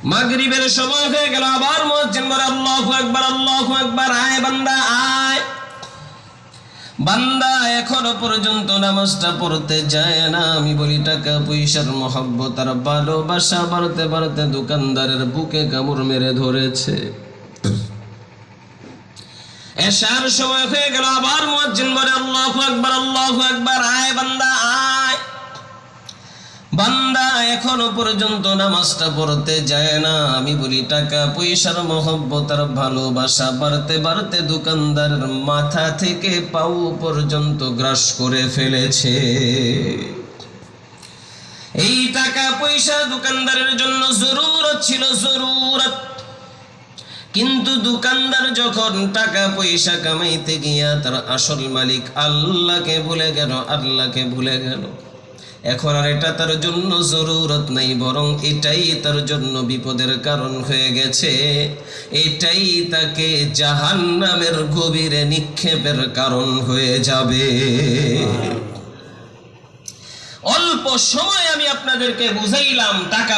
মাগরিবের সময় হয়ে গেল, আবার মুয়াজ্জিন বলে আল্লাহু আকবার, আল্লাহু আকবার। আয় বান্দা আয়। বান্দা এখনো পর্যন্ত নামাজটা পড়তে যায় না। আমি বলি টাকা পয়সার মহব্বত আর ভালোবাসা বাড়তে বাড়তে দোকানদারের বুকে কামড় মেরে ধরেছে। এশার সময় হয়ে গেল, আবার মুয়াজ্জিন বলে আল্লাহু আকবার, আল্লাহু আকবার। আয় বান্দা আয়। বান্দা এখনো পর্যন্ত নামাজটা পড়তে যায় না। আমি বলি টাকা পয়সার মহব্বত আর ভালোবাসা বাড়তে বাড়তে দোকানদারের মাথা থেকে পাও পর্যন্ত গ্রাস করে ফেলেছে। এই টাকা পয়সা দোকানদারের জন্য জরুরত ছিল, জরুরত। কিন্তু দোকানদার যখন টাকা পয়সা কামাইতে গিয়া তার আসল মালিক আল্লাহকে ভুলে গেল, আল্লাহকে ভুলে গেল। এখন আর এটা তার জন্য জরুরত নাই, বরং এটাই তার জন্য বিপদের কারণ হয়ে গেছে। এটাই তাকে জাহান্নামের গভীরে নিক্ষেপের কারণ হয়ে যাবে। অল্প সময় আমি আপনাদেরকে বুঝাইলাম টাকা